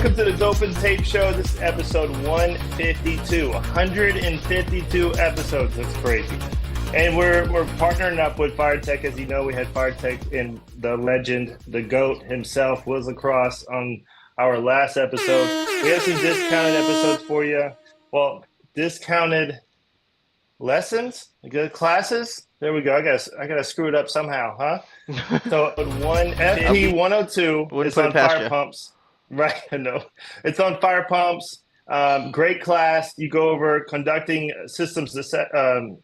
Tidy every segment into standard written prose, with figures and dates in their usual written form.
Welcome to the Dope and Tape Show. This is episode 152. 152 episodes. That's crazy. And we're partnering up with FireTech. As you know, we had FireTech in the legend, the GOAT himself, Wiz Lacrosse, on our last episode. We have some discounted episodes for you. Well, discounted lessons, good classes. There we go. I gotta screw it up somehow, huh? So one ep152 is on fire pumps. Right, I know. It's on fire pumps. Great class. You go over conducting systems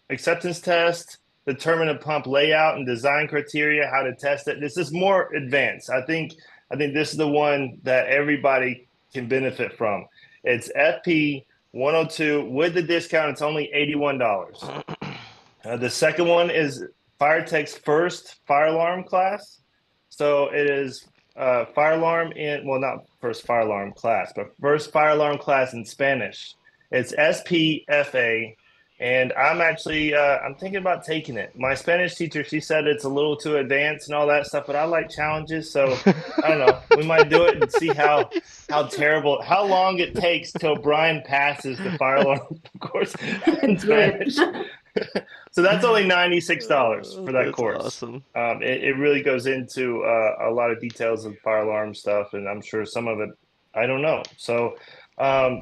acceptance test, determine a pump layout and design criteria, how to test it. This is more advanced. I think this is the one that everybody can benefit from. It's FP102 with the discount. It's only $81. The second one is FireTech's first fire alarm class. So it is fire alarm not first fire alarm class, but first fire alarm class in Spanish. It's SPFA, and I'm actually I'm thinking about taking it. My Spanish teacher, she said it's a little too advanced and all that stuff, but I like challenges, so I don't know. We might do it and see how long it takes till Brian passes the fire alarm course in Spanish. So that's only $96 for that course. Awesome. It really goes into a lot of details of fire alarm stuff, and I'm sure some of it I don't know. So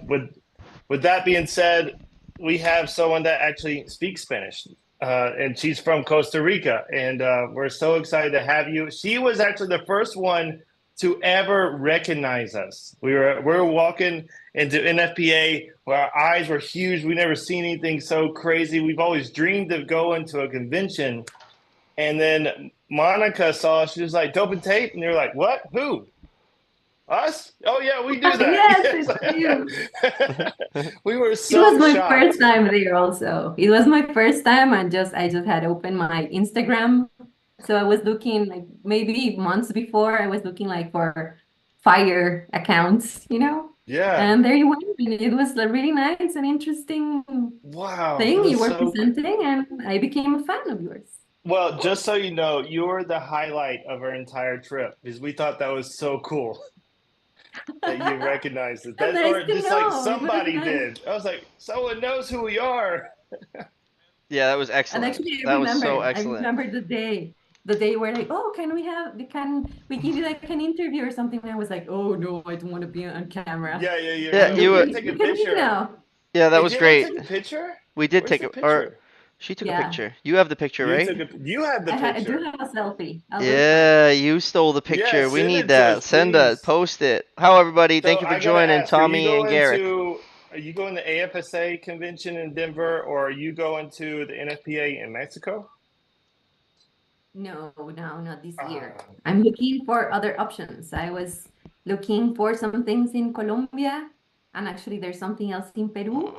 with that being said, we have someone that actually speaks Spanish, and she's from Costa Rica, and we're so excited to have you. She was actually the first one to ever recognize us. We were walking into NFPA where our eyes were huge. We never seen anything so crazy. We've always dreamed of going to a convention. And then Monica saw us. She was like, Dope and Tape. And they were like, what? Who? Us? Oh, yeah, we do that. Yes, it's you. We were so It was my shocked. first time there also. It was my first time. I just had opened my Instagram. So I was looking like maybe months before, I was looking like for fire accounts, Yeah. And there you went. And it was a really nice and interesting thing you were presenting, and I became a fan of yours. Well, just so you know, you're the highlight of our entire trip because we thought that was so cool that you recognized it. Or just like somebody did. I was like, someone knows who we are. Yeah, that was excellent. And actually, that was so excellent. I remember the day where like, oh, can we give you like an interview or something? And I was like, oh no, I don't want to be on camera. Yeah. You were take a picture now. Yeah, that was great. Take a picture? We did take a picture. Or she took a picture. You have the picture, right? You have the picture. I do have a selfie. Yeah, you stole the picture. Yeah, we need that. Send it. Post it. How everybody? Thank you for joining, Tommy and Garrett. Are you going to the AFSA convention in Denver, or are you going to the NFPA in Mexico? No, not this year. I'm looking for other options. I was looking for some things in Colombia, and actually there's something else in Peru,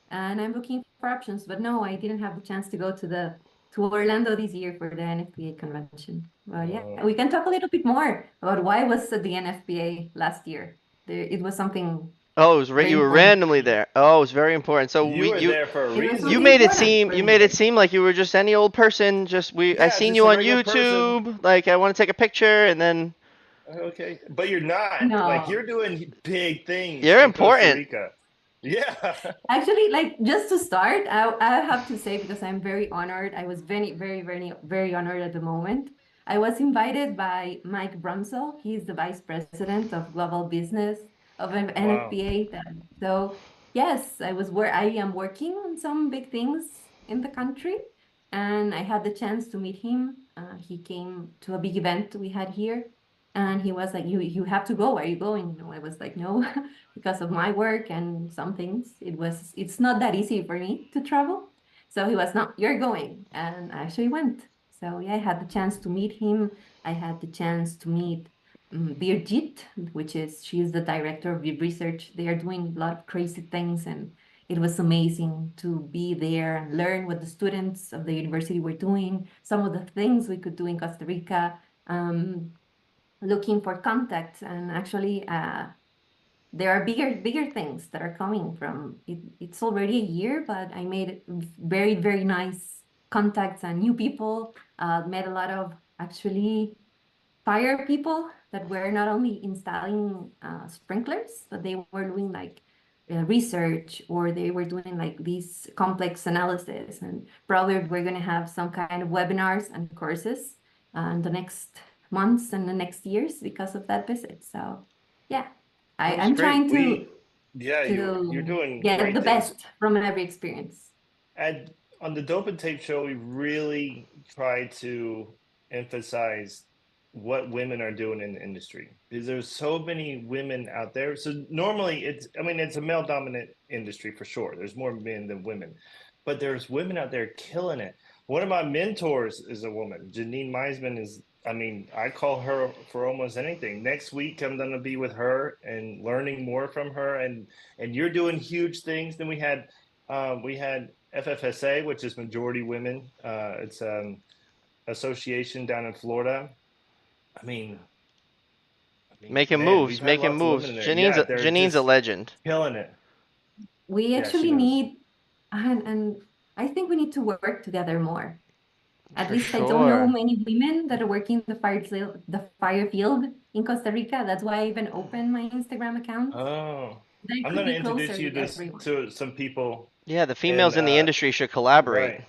and I'm looking for options. But no, I didn't have the chance to go to Orlando this year for the NFPA convention. But yeah, we can talk a little bit more about why was at the NFPA last year. It was something. Oh, it was you were randomly there. Oh, it was very important. So you were there for a reason. You made it seem like you were just any old person. I seen you on YouTube. Person. Like, I want to take a picture, and then. Okay, but you're not. No. Like, you're doing big things. You're important. Costa Rica. Yeah. Actually, like, just to start, I have to say, because I'm very honored. I was very, very, very, very honored at the moment. I was invited by Mike Brumsel. He's the vice president of global business of NFPA. So yes, I am working on some big things in the country, and I had the chance to meet him. He came to a big event we had here, and he was like, you have to go. Are you going? I was like, no, because of my work and some things. It's not that easy for me to travel. So he was, no, you're going. And I actually went. So yeah, I had the chance to meet him. I had the chance to meet Birgit, she's the director of research. They are doing a lot of crazy things, and it was amazing to be there and learn what the students of the university were doing, some of the things we could do in Costa Rica, looking for contacts. And actually, there are bigger things that are coming from it. It's already a year, but I made very, very nice contacts and new people, met a lot of actually fire people that were not only installing sprinklers, but they were doing like research, or they were doing like these complex analysis. And probably we're going to have some kind of webinars and courses in the next months and the next years because of that visit. So yeah, That's I'm great. trying Yeah, you're to doing get the great things. best from every experience. And on the Dope and Tape show, we really try to emphasize what women are doing in the industry, because there's so many women out there. So normally I mean, it's a male dominant industry for sure. There's more men than women, but there's women out there killing it. One of my mentors is a woman. Janine Meisman is, I mean, I call her for almost anything. Next week, I'm going to be with her and learning more from her. And you're doing huge things. Then we had FFSA, which is majority women. It's association down in Florida. I mean, Making man, moves, we've had making lots of moves. women in there. Yeah, they're Janine's a just legend. killing it. We Yeah, she actually knows. need, and I think we need to work together more. At For least I don't know sure. many women that are working the fire field in Costa Rica. That's why I even opened my Instagram account. Oh, That I I'm could going to be introduce closer you with everyone. to some people, Yeah, the and females in the industry should collaborate. right,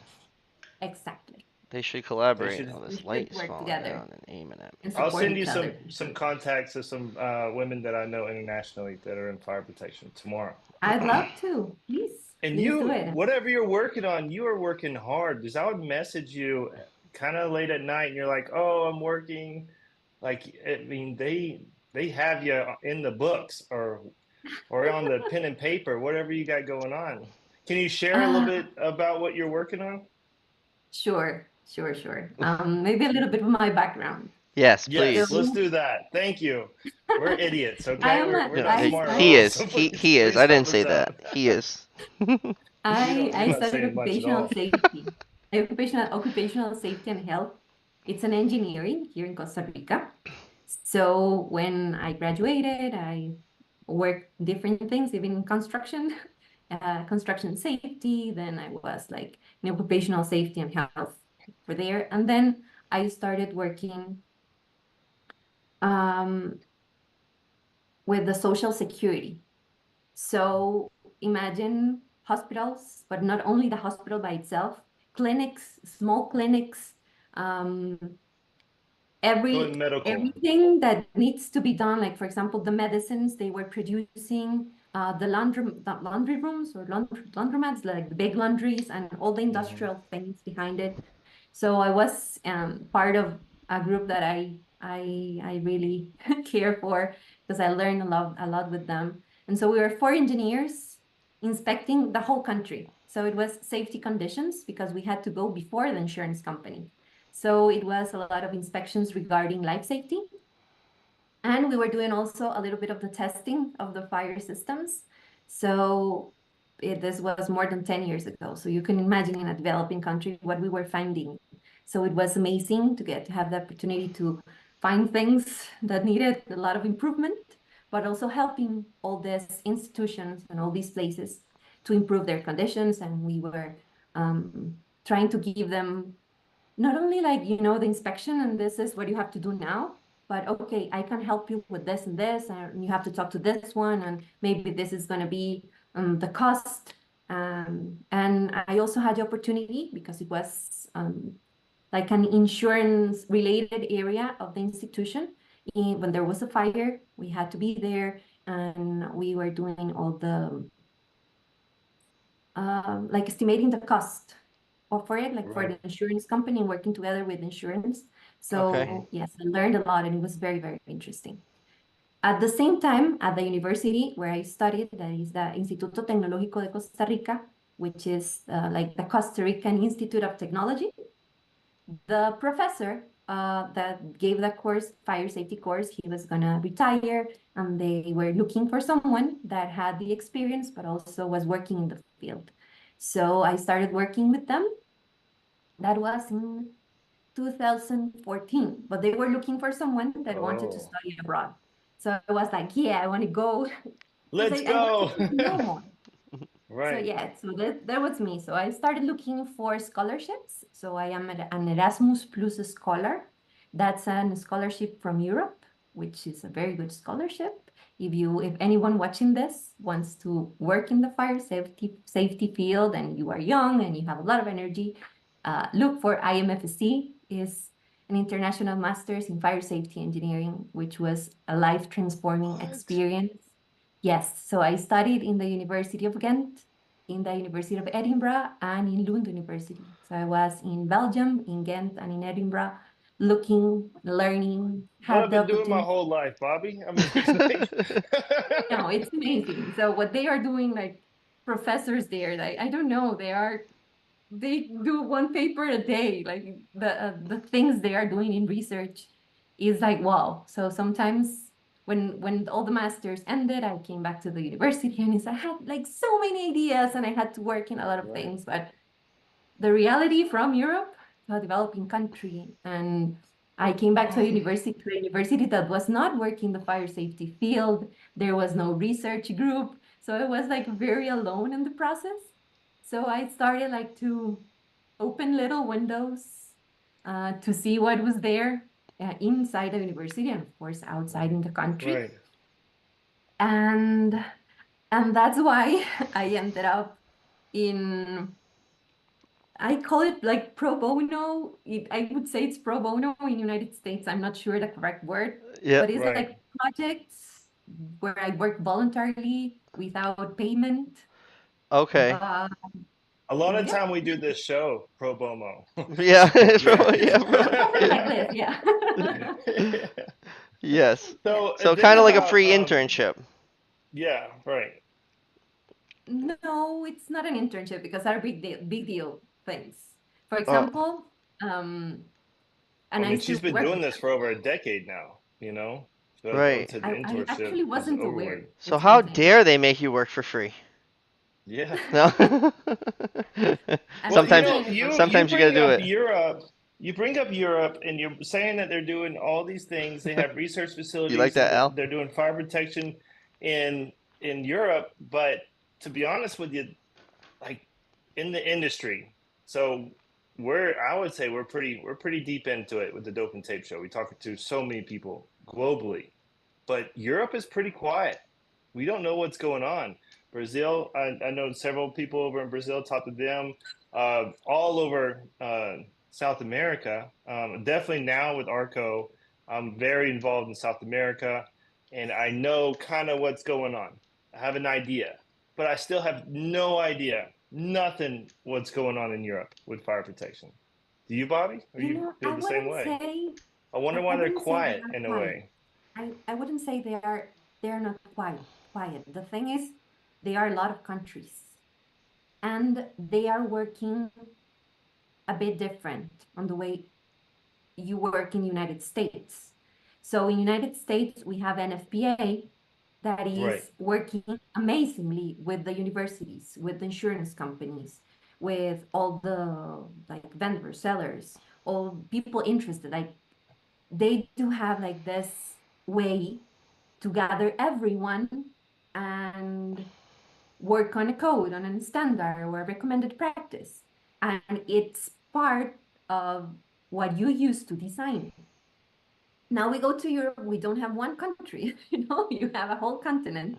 Exactly. They should they collaborate. should. Oh, We this light should is work falling together down and aiming at me. and I'll support send you each other. some contacts of some women that I know internationally that are in fire protection tomorrow. I'd love to. And Please do you, it. whatever you're working on, you are working hard. Because I would message you kind of late at night, and you're like, "Oh, I'm working." Like, I mean, they have you in the books or on the pen and paper, whatever you got going on. Can you share a little Uh, bit about what you're working on? sure. Maybe a little bit of my background. Yes, Yes, please. let's So do that. Thank you. We're idiots, okay? We're No, not I smart he studied girls, is. so He is. please I help didn't say us that. out. He is. I You're not studied saying much at occupational all. safety. Occupational safety and health. It's an engineering here in Costa Rica. So when I graduated, I worked different things, even in construction, construction safety. Then I was like in occupational safety and health for there. And then I started working um, with the social security. So imagine hospitals, but not only the hospital by itself, clinics, small clinics, um, Doing medical. everything that needs to be done. Like for example, the medicines they were producing, the laundry rooms or laundromats, like the big laundries and all the Mhm. industrial things behind it. So I was part of a group that I really care for because I learned a lot with them. And so we were four engineers inspecting the whole country. So it was safety conditions because we had to go before the insurance company. So it was a lot of inspections regarding life safety. And we were doing also a little bit of the testing of the fire systems. So this was more than 10 years ago. So you can imagine in a developing country what we were finding. So it was amazing to get to have the opportunity to find things that needed a lot of improvement, but also helping all these institutions and all these places to improve their conditions. And we were trying to give them not only like, the inspection and this is what you have to do now, but okay, I can help you with this and this, and you have to talk to this one, and maybe this is going to be the cost. And I also had the opportunity because it was like an insurance related area of the institution. When there was a fire, we had to be there, and we were doing all the like estimating the cost or for it, like for Right. the insurance company and working together with insurance. Okay. So yes, I learned a lot and it was very interesting. At the same time, at the university where I studied, that is the Instituto Tecnológico de Costa Rica, which is like the Costa Rican Institute of Technology, the professor that gave that course, fire safety course, he was gonna retire, and they were looking for someone that had the experience, but also was working in the field. So I started working with them. That was in 2014, but they were looking for someone that wanted to Oh, study abroad. So I was like, yeah, I want to go because let's I wanted go. to know more. So Right. yeah, so that was me. So I started looking for scholarships. So I am an Erasmus Plus scholar. That's a scholarship from Europe, which is a very good scholarship. If anyone watching this wants to work in the fire safety field and you are young and you have a lot of energy, look for IMFSC. Is an international master's in fire safety engineering, which was a life transforming What? experience. Yes, so I studied in the University of Ghent, in the University of Edinburgh, and in Lund University. So I was in Belgium, in Ghent, and in Edinburgh, looking, learning, What I've had the been doing my opportunity. whole life, Bobby. I mean, it's like No, it's amazing. So what they are doing, like professors there, like I don't know, they do one paper a day. Like the things they are doing in research is like wow. So sometimes when all the masters ended, I came back to the university and I had like so many ideas and I had to work in a lot of right. things, but the reality from Europe to a developing country. And I came back to a university that was not working the fire safety field. There was no research group. So I was like very alone in the process. So I started like to open little windows to see what was there inside the university and of course outside in the country. Right. And and that's why I ended up in I call it like pro bono. I would say it's pro bono in United States. I'm not sure the correct word, but Yep. it's Right. like projects where I work voluntarily without payment. Okay. But A lot of yeah, time we do this show pro bono. Yeah. So Pro- yeah. yeah. something like this. Yeah. Yes. So So then kind of like a about free internship. yeah, right. No, it's not an internship because are big deal things. For Oh, example, I and I mean, she's still been work doing with this for over a decade now, you know? So I would right. say the I internship actually is wasn't over with. aware. So It's how insane. dare they make you work for free? Yeah. No. I'm Well, still you Sometimes, know, paying for you it. sometimes you gotta bring do up it. Europe, you bring up Europe, and you're saying that they're doing all these things. They have research You like facilities. that, Al? They're doing fire protection in Europe, but to be honest with you, like in the industry, so I would say we're pretty deep into it with the Dope and Tape show. We talk to so many people globally, but Europe is pretty quiet. We don't know what's going on. Brazil, I know several people over in Brazil, talk to them, all over South America. Definitely now with Arco, I'm very involved in South America, and I know kind of what's going on. I have an idea, but I still have no idea, nothing what's going on in Europe with fire protection. Do you, Bobby? Or You you know, feel the same way? I wonder I why they're wouldn't say they quiet are in a quiet. way. I wouldn't say they're not quiet. The thing is, there are a lot of countries and they are working a bit different on the way you work in the United States. So in United States, we have NFPA that Right. is working amazingly with the universities, with the insurance companies, with all the like vendors, sellers, all people interested. Like they do have like this way to gather everyone and work on a code, on a standard or a recommended practice. And it's part of what you use to design. Now we go to Europe, we don't have one country, you have a whole continent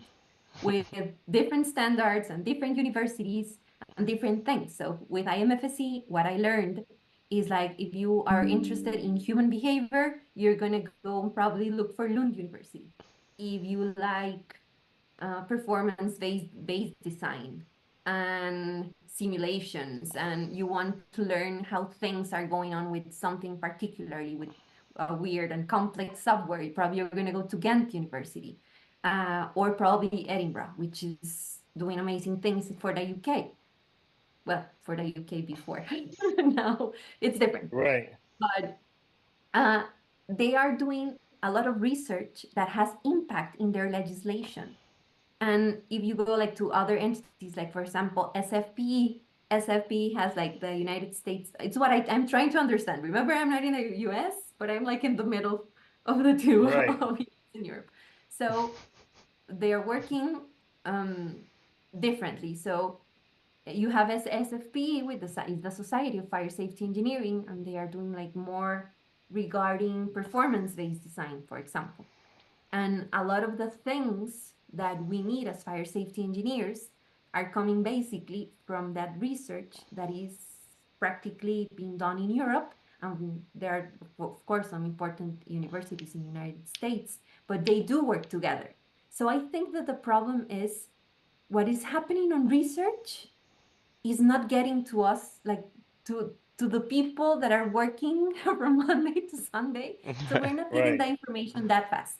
with different standards and different universities and different things. So with IMFSC, what I learned is like if you are interested in human behavior, you're gonna go and probably look for Lund University. If you like performance based design and simulations and you want to learn how things are going on with something particularly with weird and complex software, probably you're going to go to Ghent University or probably Edinburgh, which is doing amazing things for the UK. Well, for the UK before. Now it's different. Right. But uh, they are doing a lot of research that has impact in their legislation. And if you go like to other entities, like for example, SFP has like the United States. It's what I'm trying to understand. Remember, I'm not in the US, but I'm like in the middle of the two Right. of US and Europe. So they are working um, differently. So you have SFP with the Society of Fire Safety Engineering, and they are doing like more. regarding performance-based design, for example. And a lot of the things that we need as fire safety engineers are coming basically from that research that is practically being done in Europe. And there are, of course, some important universities in the United States, but they do work together. So I think that the problem is what is happening on research is not getting to us, like to the people that are working from Monday to Sunday. So we're not getting Right. the information that fast.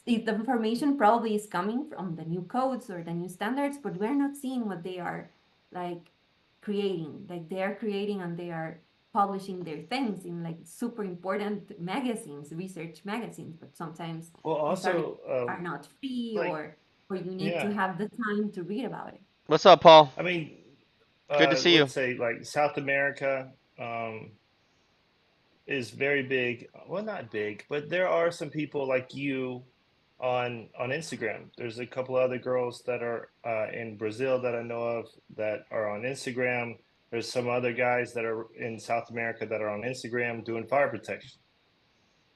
The information probably is coming from the new codes or the new standards, but we're not seeing what they are like creating. Like they are creating and they are publishing their things in like super important magazines, research magazines, but sometimes Well, these also, articles are not free like, or you need to yeah. have the time to read about it. What's up, Paul? I mean, Good to see you. let's say like South America is very big. Well, not big, but there are some people like you on Instagram. There's a couple other girls that are in Brazil that I know of that are on Instagram. There's some other guys that are in South America that are on Instagram doing fire protection.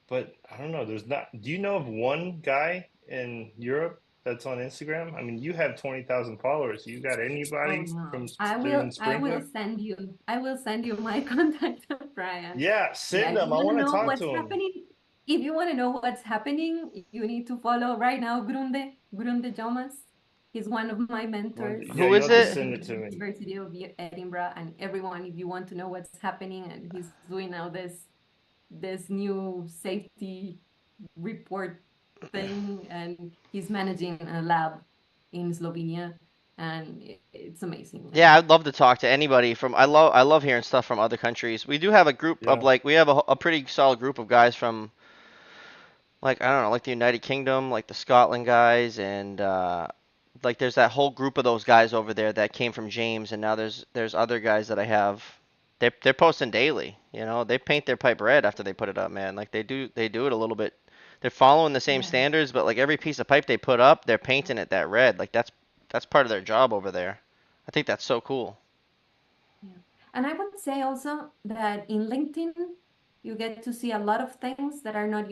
But I don't know. There's not. Do you know of one guy in Europe that's on Instagram? I mean, you have 20,000 followers. You got Oh anybody no. from I there will in I will Springfield? send you I will send you my contact, Brian. Yeah, Yeah, send if you them. I want to want to know talk to what's them. happening, if you want to know what's happening, you need to follow right now Grunde Jomas. He's one of my mentors Yeah, Who you'll is have to in it? send the it to me. University of Edinburgh. And everyone, if you want to know what's happening, and he's doing now this new safety report thing, and he's managing a lab in Slovenia, and it's amazing. Yeah, And I'd love to talk to anybody from. I love hearing stuff from other countries. We do have a group of Yeah. like we have a pretty solid group of guys from like I don't know, like the United Kingdom, like the Scotland guys, and like there's that whole group of those guys over there that came from James, and now there's other guys that I have. They're posting daily. You know, they paint their pipe red after they put it up, man. Like they do it a little bit. They're following the same yeah, standards, but like every piece of pipe they put up, they're painting it that red. Like that's part of their job over there. I think that's so cool. yeah. And I would say also that in LinkedIn, you get to see a lot of things that are not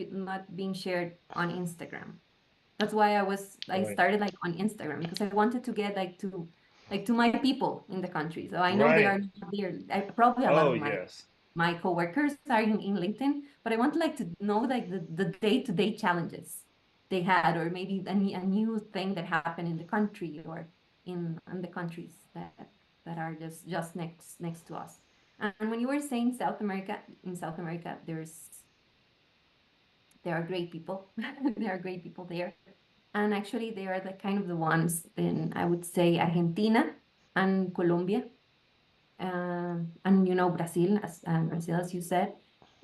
being shared on Instagram. That's why I Right. started like on Instagram because I wanted to get like to my people in the country. So I know they are Right. not there. Probably a lot Oh, of yes. my coworkers are in LinkedIn, but I want like to know like the day-to-day challenges they had, or maybe a new thing that happened in the country or in the countries that are just next to us. And when you were saying South America, in South America, there are great people. There are great people there. And actually, they are the kind of the ones in, I would say, Argentina and Colombia, and Brazil, as you said,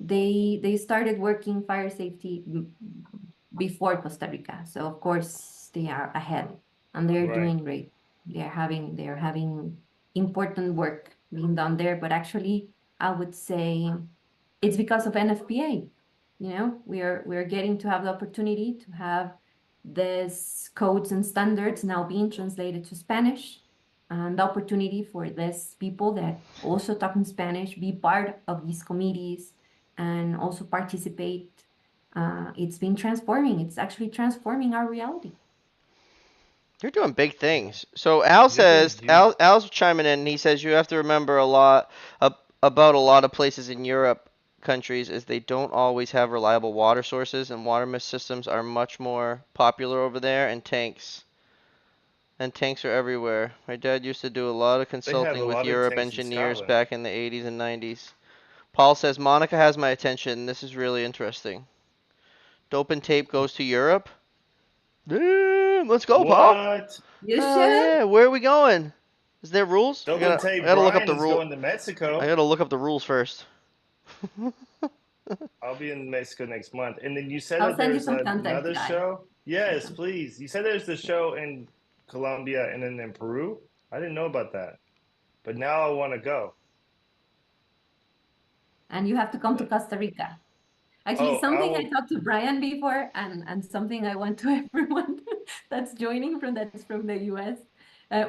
they started working fire safety before Costa Rica. So of course they are ahead, and they're Right. doing great. They're having important work being done there. But actually, I would say it's because of NFPA. We're getting to have the opportunity to have these codes and standards now being translated to Spanish, and the opportunity for these people that also talk in Spanish be part of these committees and also participate. It's been transforming. It's actually transforming our reality. You're doing big things. So Al You're doing says huge. Al's chiming in. And he says you have to remember a lot about a lot of places in Europe countries is they don't always have reliable water sources, and water mist systems are much more popular over there, and tanks are everywhere. My dad used to do a lot of They have a consulting with lot of Europe tanks in engineers Scotland. back in the 80s and 90s. Paul says Monica has my attention. This is really interesting. Dope and tape goes to Europe. Damn, let's go, Paul. What? You Hell should. yeah, where are we going? Is there rules? I Dope and gotta I Tape gotta look up Brian the is rule. going to I Mexico. gotta look up the rules first. I'll be in Mexico next month. And then you said I'll that send you there's some contact, another guy. show? Yes, please. You said there's the show in Colombia and then in Peru? I didn't know about that. But now I want to go. And you have to come to Uh, Costa Rica. Actually, Oh, I something I will. talked to Brian before, and something I want to everyone that's joining that's from the US.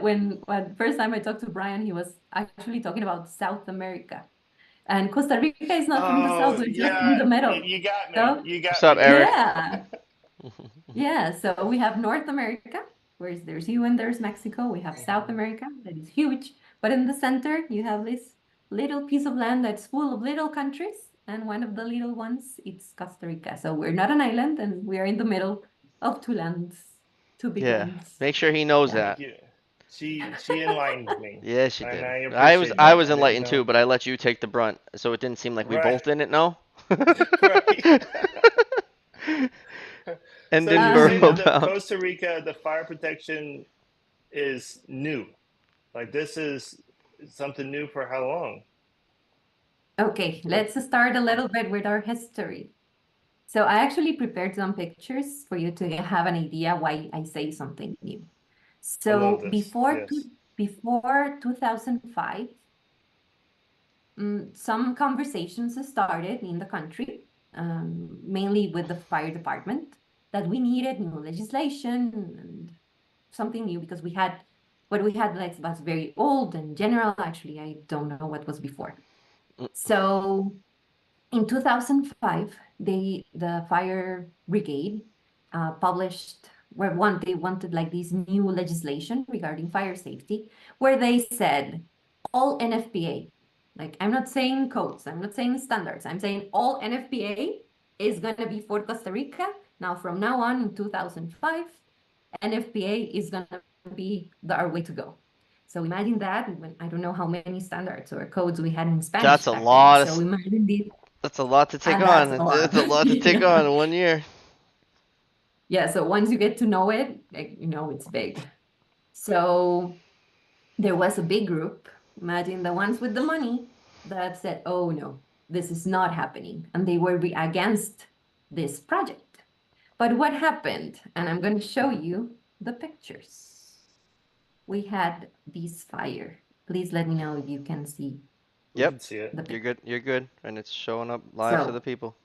When first time I talked to Brian, he was actually talking about South America. And Costa Rica is not from the south, Oh we're just in yeah, the middle. you got me. So You What's got up, me Eric? there. yeah, yeah. So we have North America, where there's you and there's Mexico. We have South Mhm. America, that is huge. But in the center, you have this little piece of land that's full of little countries. And one of the little ones, it's Costa Rica. So we're not an island, and we are in the middle of two lands, two big Yeah, lands. make sure he knows Yeah. that. Thank you. She enlightens me, Yeah, she and did. I I was appreciate I that. was I didn't enlightened too, know. but I let you take the brunt, so it didn't seem like we Right, both didn't know. right. And So didn't you're know saying that Um, the about. Costa Rica, the fire protection is new. Like this is something new for how long? okay, Like, let's start a little bit with our history. So I actually prepared some pictures for you to have an idea why I say something new. I love So this. Yes. before 2005, some conversations started in the country, mainly with the fire department, that we needed new legislation and something new because we had what we had like was very old and general. Actually, I don't know what was before. Mm, So in 2005, the fire brigade published where one they wanted like this new legislation regarding fire safety, where they said all NFPA, like I'm not saying codes, I'm not saying standards, I'm saying all NFPA is gonna be for Costa Rica. Now from now on in 2005, NFPA is gonna be our way to go. So imagine that when I don't know how many standards or codes we had in That's Spanish a back then. lot of. So imagine this, That's a lot to take and on. that's a It's lot. a lot to take on Yeah. in 1 year. Yeah. So once you get to know it, like, it's big. So there was a big group, imagine the ones with the money, that said, oh no, this is not happening. And they were against this project. But what happened? And I'm going to show you the pictures. We had this fire. Please let me know if you can see We Yep, can see it. the you're picture. good. You're good, and it's showing up live to the So, people.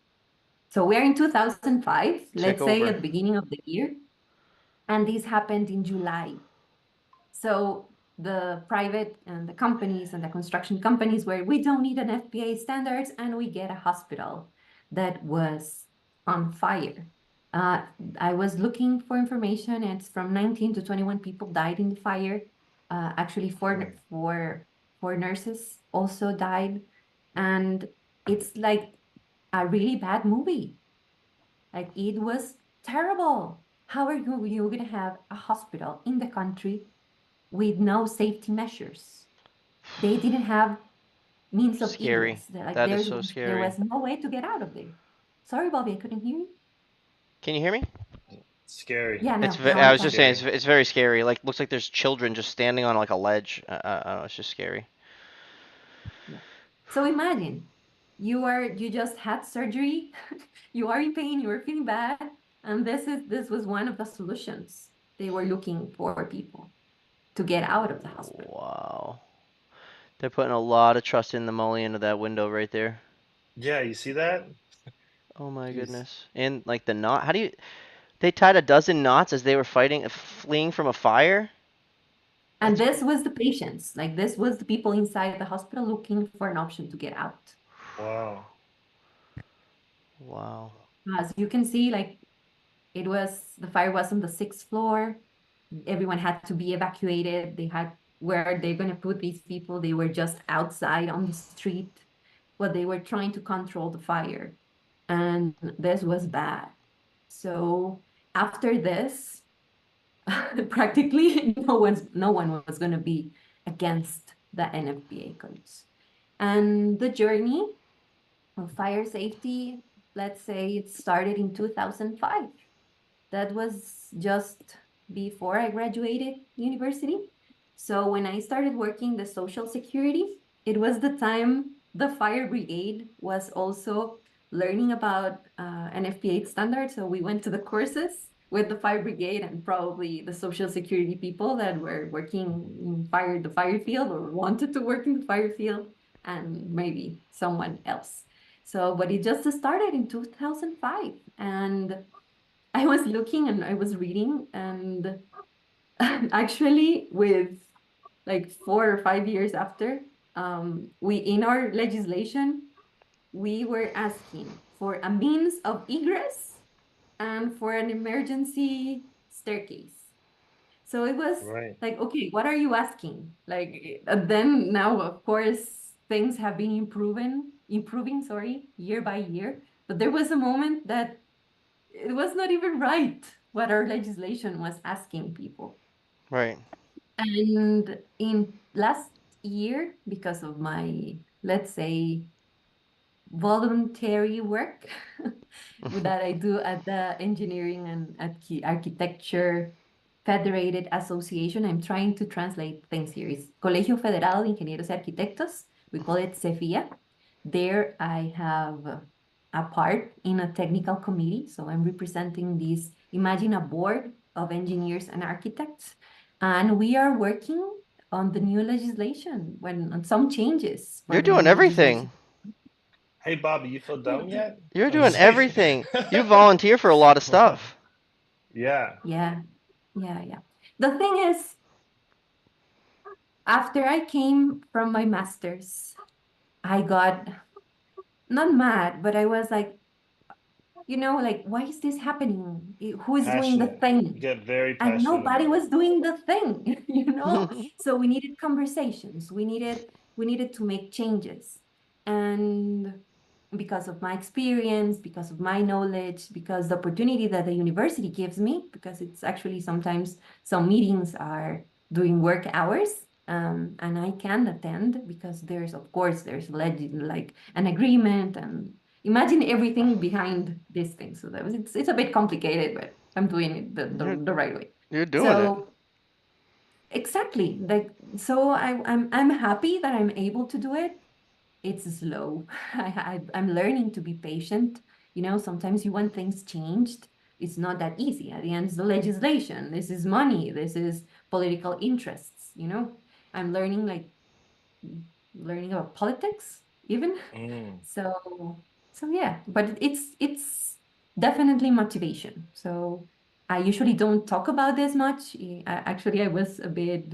so we're in 2005, Check let's say at over. the beginning of the year, and this happened in July. So the private and the companies and the construction companies where we don't need an FPA standards and we get a hospital that was on fire. Uh, I was looking for information. It's from 19 to 21 people died in the fire. Actually, Mm. four nurses also died, and it's like a really bad movie. Like it was terrible. How are you going to have a hospital in the country with no safety measures? They didn't have means of Scary. egress. Like That is so there scary. was no way to get out of there. Sorry, Bobby, I couldn't hear you. Can you hear me? Scary. Yeah, It's. no, now I I was just can. saying. Scary. It's very scary. Like looks like there's children just standing on like a ledge. I don't know. It's just scary. Yeah. So imagine you just had surgery, you are in pain, you are feeling bad, and this was one of the solutions they were looking for people to get out of the hospital. Wow. They're putting a lot of trust in the Molly into that window right there. Yeah, you see that? Oh my Jeez. goodness. And like the knot. How do you? They tied a dozen knots as they were fighting, fleeing from a fire. And That's this was the patients, like this was the people inside the hospital looking for an option to get out. Wow. wow. As you can see, like the fire was on the sixth floor. Everyone had to be evacuated. They had where are they going to put these people? They were just outside on the street. Well, they were trying to control the fire. And this was bad. So after this, practically no one was going to be against the NFPA codes. And the journey of fire safety, let's say it started in 2005. That was just before I graduated university. So when I started working the social security, it was the time the fire brigade was also learning about NFPA standards. So we went to the courses with the fire brigade and probably the social security people that were working in the fire field or wanted to work in the fire field, and maybe someone else. So, but it just started in 2005, and I was looking and I was reading, and actually, with like 4 or 5 years after, we in our legislation we were asking for a means of egress and for an emergency staircase. So it was Right. like, okay, what are you asking? Like, then now, of course, things have been improving, sorry, year by year. But there was a moment that it was not even right what our legislation was asking people. Right. And in last year, because of my, let's say, voluntary work that I do at the Engineering and Architecture Federated Association. I'm trying to translate things here. It's Colegio Federado de Ingenieros y Arquitectos. We call it CEFIA. There I have a part in a technical committee. So I'm representing this, imagine a board of engineers and architects. And we are working on the new legislation when on some changes for You're the doing new legislation. everything. Hey, Bobby, you feel dumb yet? You're I'm doing just kidding. everything. You volunteer for a lot of stuff. Yeah. Yeah, yeah. The thing is, after I came from my master's, I got not mad, but I was like, like, why is this happening? Who is doing the Passionate. You thing? get very And passionate nobody about it. was doing the thing, So we needed conversations. We needed to make changes. And because of my experience, because of my knowledge, because the opportunity that the university gives me, because it's actually sometimes some meetings are during work hours, and I can attend because of course, there's like an agreement and imagine everything behind this thing. So it's a bit complicated, but I'm doing it you're the right way. you're doing it. So exactly, like so I'm happy that I'm able to do it. It's slow. I'm learning to be patient. Sometimes you want things changed. It's not that easy. At the end, it's the legislation. This is money. This is political interests. I'm learning about politics even. Mm. So yeah, but it's definitely motivation. So I usually don't talk about this much. Actually, I was a bit,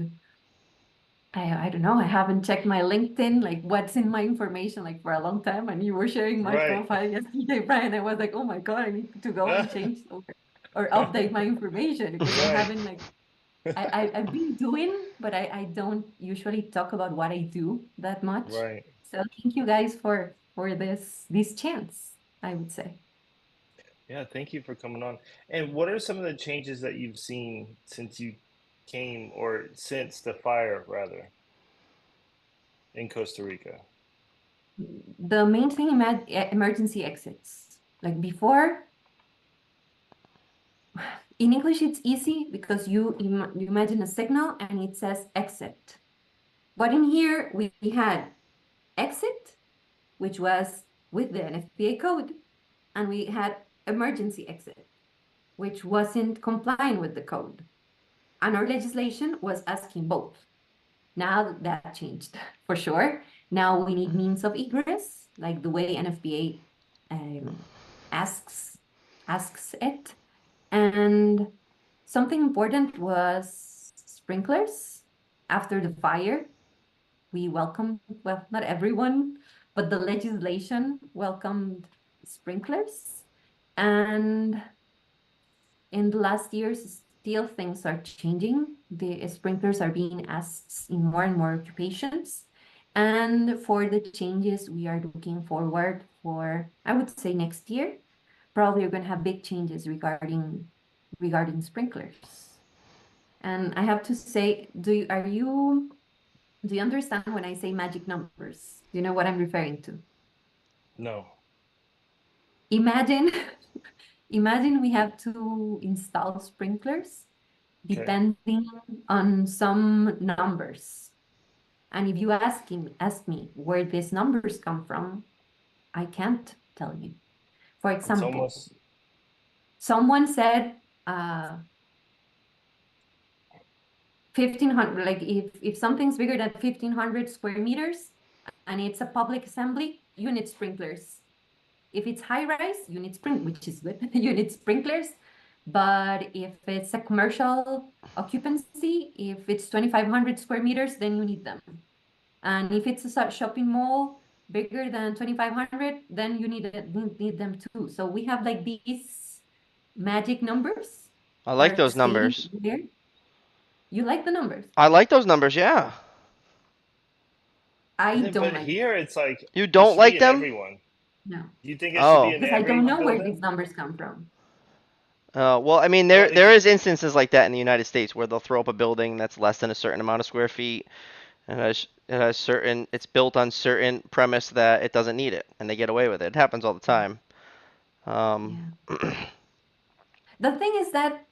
I don't know, I haven't checked my LinkedIn, like what's in my information, like for a long time. And you were sharing my Right. profile yesterday, Brian. I was like, oh my God, I need to go and change or update my information because I Right. haven't like I've been doing, but I don't usually talk about what I do that much. Right. So thank you guys for this chance, I would say. Yeah, thank you for coming on. And what are some of the changes that you've seen since you came, or since the fire, rather, in Costa Rica? The main thing, emergency exits. Like before, in English, it's easy because you imagine a signal and it says exit. But in here, we had exit, which was with the NFPA code, and we had emergency exit, which wasn't complying with the code. And our legislation was asking both. Now that changed for sure. Now we need means of egress, like the way NFPA asks it. And something important was sprinklers. After the fire, we welcomed, well, not everyone, but the legislation welcomed sprinklers. And in the last years, still things are changing. The sprinklers are being asked in more and more occupations. And for the changes, we are looking forward for, I would say next year, probably we're going to have big changes regarding sprinklers. And I have to say, do you understand when I say magic numbers? Do you know what I'm referring to? No. Imagine, imagine we have to install sprinklers Okay. depending on some numbers. And if you ask me where these numbers come from, I can't tell you. For It's example, almost someone said 1500, like if something's bigger than 1500 square meters and it's a public assembly, you need sprinklers. If it's high rise, you need which is good, you need sprinklers. But if it's a commercial occupancy, if it's 2500 square meters, then you need them. And if it's a shopping mall bigger than 2,500, then you need them too. So we have like these magic numbers I like are those stating numbers. where you like the numbers. I like those numbers. Yeah. I don't But like here it's like You it don't should be like in them? everyone. no, You think it should be Oh. in because I every don't know where building? these numbers come from. Well, I mean, Well, there is instances like that in the United States where they'll throw up a building that's less than a certain amount of square feet, and it's built on certain premise that it doesn't need it, and they get away with it. It happens all the time. Um, Yeah. The thing is that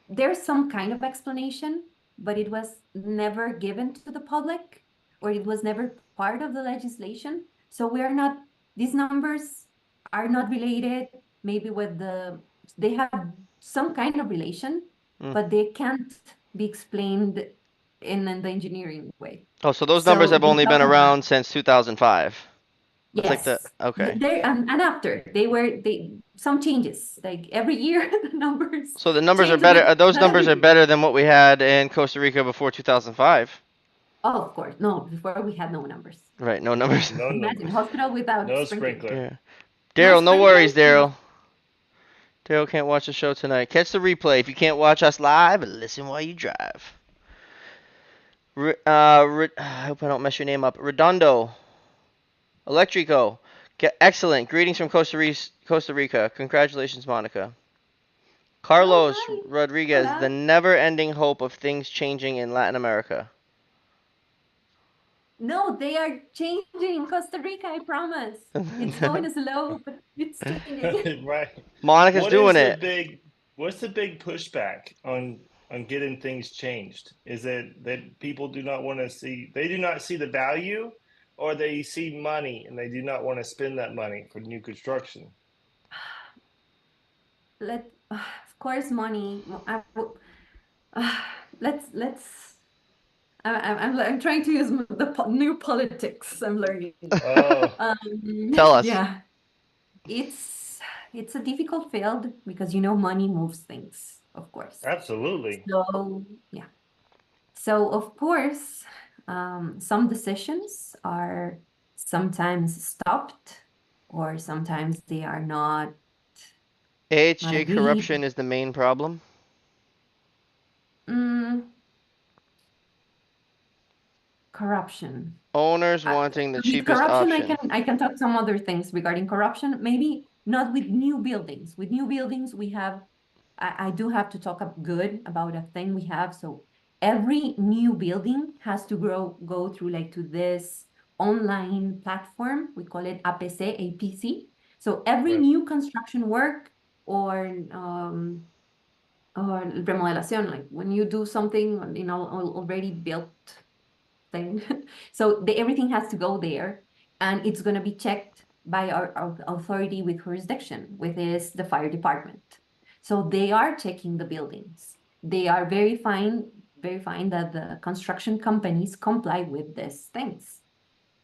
there's some kind of explanation, but it was never given to the public, or it was never part of the legislation. So we are not, these numbers are not related maybe with they have some kind of relation, mm. but they can't be explained in the engineering way. Oh, so those numbers So have they only talk been about, around since 2005. That's like the yes, okay. there and after they some changes like every year the numbers So the numbers are change a better. bit, Those not numbers every are year. better than what we had in Costa Rica before 2005. Oh, of course. No, before we had no numbers. Right, no numbers. no Imagine numbers, hospital without no sprinkling. sprinkler. Yeah. No Daryl, no worries, sprinklers, no. Daryl. Daryl can't watch the show tonight. Catch the replay if you can't watch us live. Listen while you drive. I hope I don't mess your name up. Redondo, Electrico, excellent. Greetings from Costa Rica. Congratulations, Monica. Oh, Carlos hi. Rodriguez, the Hola. never-ending hope of things changing in Latin America. No, they are changing in Costa Rica, I promise. It's going slow, but it's changing. Right. Monica's What is doing the it. big what's the big pushback on getting things changed? Is it that people do not want to see they do not see the value, or they see money and they do not want to spend that money for new construction? Of course, money. Let's. I'm trying to use the new politics I'm learning. Oh, Tell us. Yeah, it's it's a difficult field because money moves things, of course. absolutely. So yeah. So of course, some decisions are sometimes stopped, or sometimes they are not AHJ agreed. corruption is the main problem. Mm, corruption. Owners wanting the With cheapest corruption, option. I can talk some other things regarding corruption. Maybe not with new buildings. With new buildings, I do have to talk up good about a thing we have. So every new building has to go through like to this online platform. We call it APC. So every Right. new construction work or remodelación, like when you do something already built thing. So everything has to go there, and it's going to be checked by our authority with jurisdiction, which is the fire department. So they are checking the buildings. They are verifying that the construction companies comply with these things.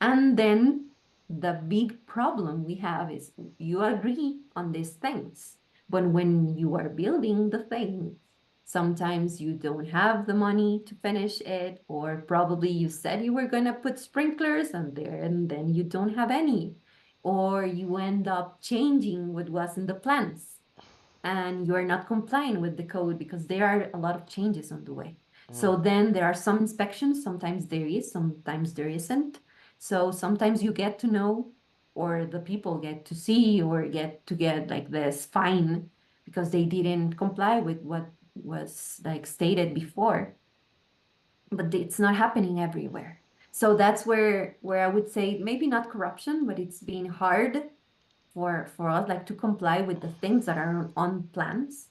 And then the big problem we have is you agree on these things, but when you are building the thing, sometimes you don't have the money to finish it, or probably you said you were going to put sprinklers on there and then you don't have any, or you end up changing what was in the plans and you are not complying with the code because there are a lot of changes on the way. So then there are some inspections, sometimes there is, sometimes there isn't. So sometimes you get to know, or the people get to see, or get like this fine because they didn't comply with what was like stated before. But it's not happening everywhere. So that's where I would say maybe not corruption, but it's been hard for us like to comply with the things that are on plans.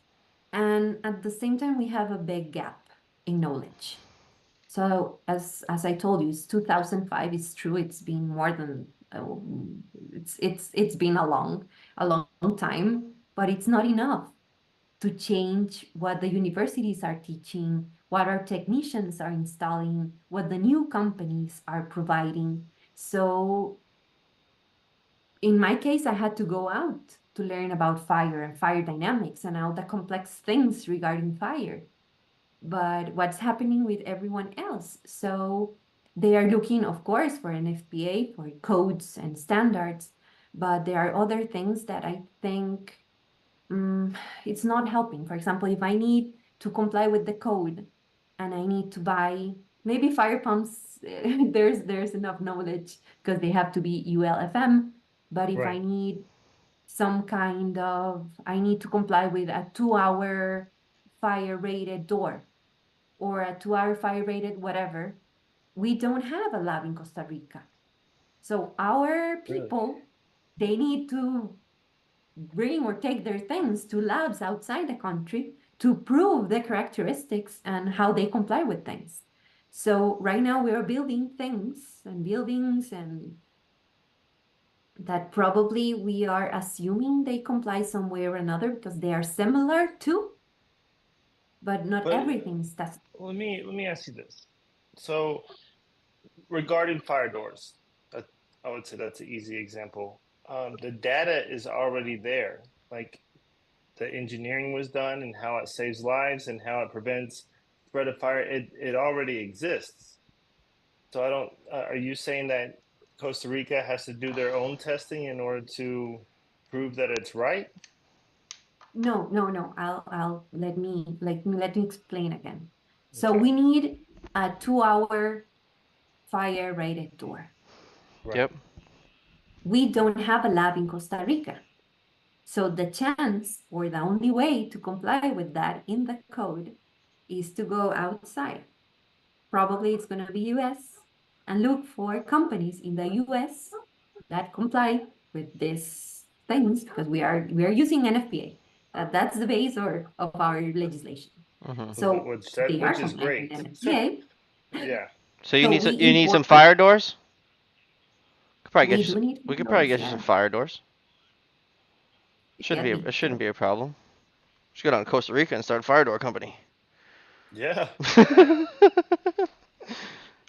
And at the same time, we have a big gap in knowledge. So as I told you, it's 2005. It's true. It's been more than it's been a long time, but it's not enough to change what the universities are teaching, what our technicians are installing, what the new companies are providing. So in my case, I had to go out to learn about fire and fire dynamics and all the complex things regarding fire. But what's happening with everyone else? So They are looking, of course, for an FPA, for codes and standards, but there are other things that I think it's not helping. For example, if I need to comply with the code and I need to buy maybe fire pumps, there's enough knowledge because they have to be ULFM. But if I Right. need some kind of, I need to comply with a 2 hour fire rated door or a 2 hour fire rated whatever, we don't have a lab in Costa Rica. So our Really. people, they need to bring or take their things to labs outside the country to prove the characteristics and how they comply with things. So right now we are building things and buildings and that probably we are assuming they comply some way or another because they are similar to, but not But everything's tested. let me ask you this. So regarding fire doors, that, I would say that's an easy example. The data is already there. Like the engineering was done and how it saves lives and how it prevents spread of fire. It already exists. So I don't. Are you saying that Costa Rica has to do their own testing in order to prove that it's right? No, no, no. I'll let me explain again. So Okay. we need a 2 hour fire rated door. Right. Yep. We don't have a lab in Costa Rica. So the chance or the only way to comply with that in the code is to go outside. Probably it's going to be US and look for companies in the US that comply with these things because we are using NFPA. That's the base of our legislation. Hmm. So they are Which is complying with great. NFPA. Yeah. So So we you need some import, fire doors. Could probably get we you. do need We could probably those, get you some yeah. fire doors. Yeah, It shouldn't so be a problem. Just go down to Costa Rica and start a fire door company. Yeah.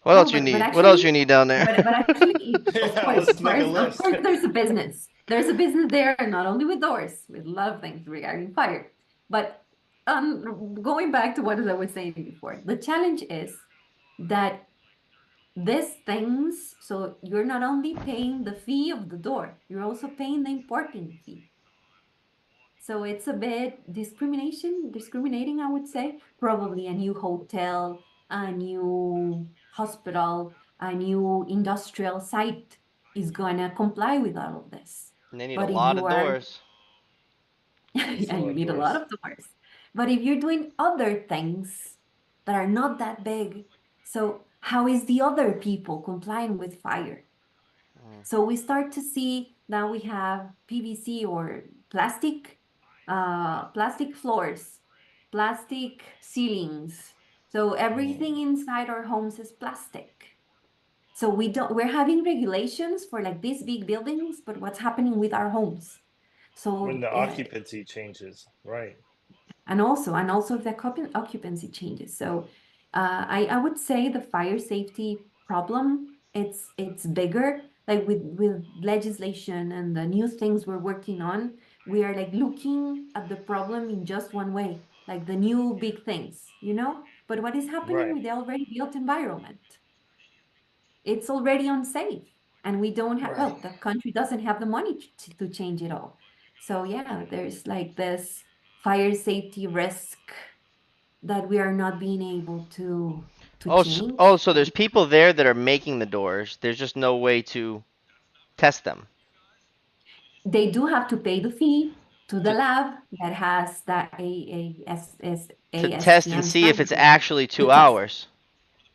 What no, else you but need? What else you actually, need down there? but actually, Yeah. Let's make a of list. course, there's a business. There's a business there, not only with doors, with a lot of things regarding fire. But going back to what I was saying before, the challenge is that these things. So you're not only paying the fee of the door, you're also paying the importing fee. So it's a bit discriminating, I would say. Probably a new hotel, a new hospital, a new industrial site is gonna comply with all of this. And they need a But if lot you of are, doors. That's a yeah, lot you of need a lot doors. of doors. But if you're doing other things that are not that big, so how is the other people complying with fire? Mm. So we start to see now we have PVC or plastic floors, plastic ceilings. So everything Mm. inside our homes is plastic. So we're having regulations for like these big buildings, but what's happening with our homes? When So the occupancy changes, right? and also if the occupancy changes. So I would say the fire safety problem it's bigger. Like with legislation and the new things we're working on, we are like looking at the problem in just one way, like the new big things, you know? But what is happening Right. with the already built environment? It's already unsafe, and we don't have, Right. well, the country doesn't have the money to change it all. So yeah, there's like this fire safety risk that we are not being able to change. So there's people there that are making the doors. There's just no way to test them. They do have to pay the fee to the To lab that has that AAS to test and ASTM see if it's standard actually to two test. hours.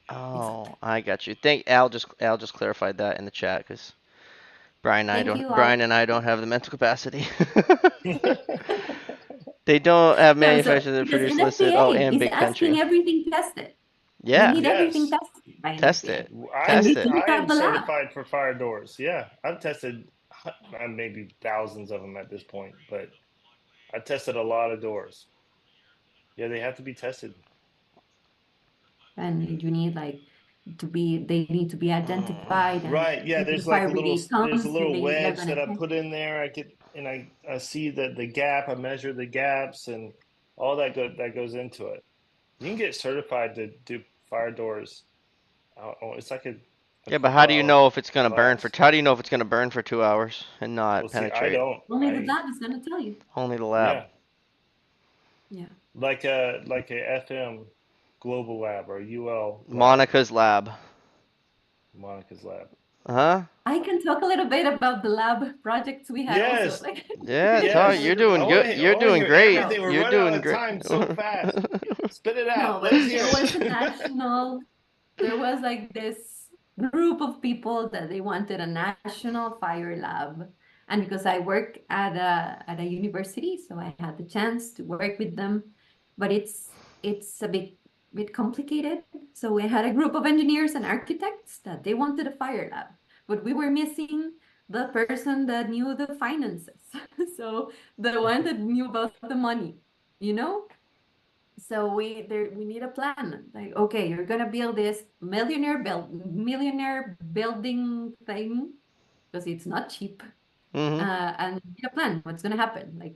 Exactly. Oh, I got you. Thank Al. Al just clarified that in the chat because Thank you Brian all. and I don't have the mental capacity. They don't have No, so manufacturers that because produce listed. Oh, NFPA and is big asking country. everything tested. We Yeah, need everything Yes. tested by test NFPA. it. And I you Test it. don't I have am the lab. certified for fire doors. Yeah, I've tested maybe thousands of them at this point, but I tested a lot of doors. Yeah, they have to be tested. And you need like they need to be identified, and Right. Yeah, if the there's like fire brigade there's a comes, little they're wedge gonna that I test. put in there. I see the gap. I measure the gaps and all that goes into it. You can get certified to do fire doors It's like a Yeah, but couple how do you hour know if it's gonna burn for? class. How do you know if it's gonna burn for 2 hours and Well, not see, I penetrate? don't. Only the I lab is gonna tell you. Only the lab. Yeah, Yeah. like a FM Global Lab or UL Lab, Monica's lab. Monica's lab. Huh? I can talk a little bit about the lab projects we had also. Yes, Like, Yeah, yes. You're doing good. I You're want to doing hear great. everything. no, We're You're running out doing of great. time so fast. Spit it no, out. Let us but hear there was it. a national, there was like this group of people that they wanted a national fire lab. And because I work at a university, so I had the chance to work with them. But it's a bit complicated. So we had a group of engineers and architects that they wanted a fire lab, but we were missing the person that knew the finances. So the one that knew about the money, you know? So we need a plan. Like, okay, you're gonna build this millionaire building thing because it's not cheap. Hmm. And you need a plan. What's gonna happen? Like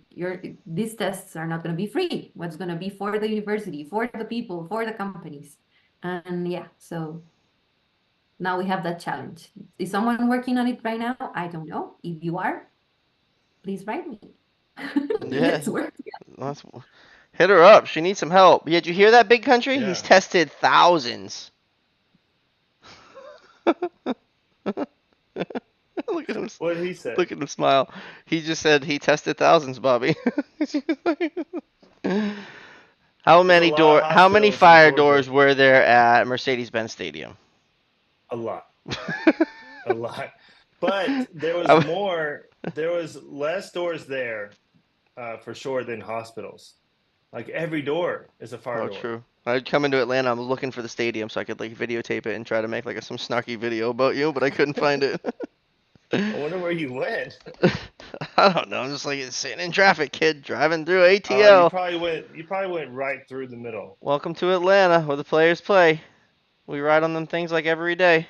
these tests are not gonna be free. What's gonna be for the university, for the people, for the companies? And yeah, so now we have that challenge. Is someone working on it right now? I don't know. If you are, please write me. Yeah. Let's work. Let's hit her up. She needs some help. Yeah, did you hear that, big country? He's Yeah. tested thousands. Look at him. What did he say? Look at him smile. He just said he tested thousands, Bobby. There's a lot of How many hospitals in fire Georgia. doors were there at Mercedes-Benz Stadium? A lot, a lot. But there was I- more. There was less doors there, for sure, than hospitals. Like every door is a fire Oh, door. true. I'd come into Atlanta. I'm looking for the stadium so I could like videotape it and try to make like some snarky video about you, but I couldn't find it. I wonder where you went. I don't know. I'm just like sitting in traffic, kid, driving through You ATL. probably went. You probably went right through the middle. Welcome to Atlanta, where the players play. We ride on them things like every day.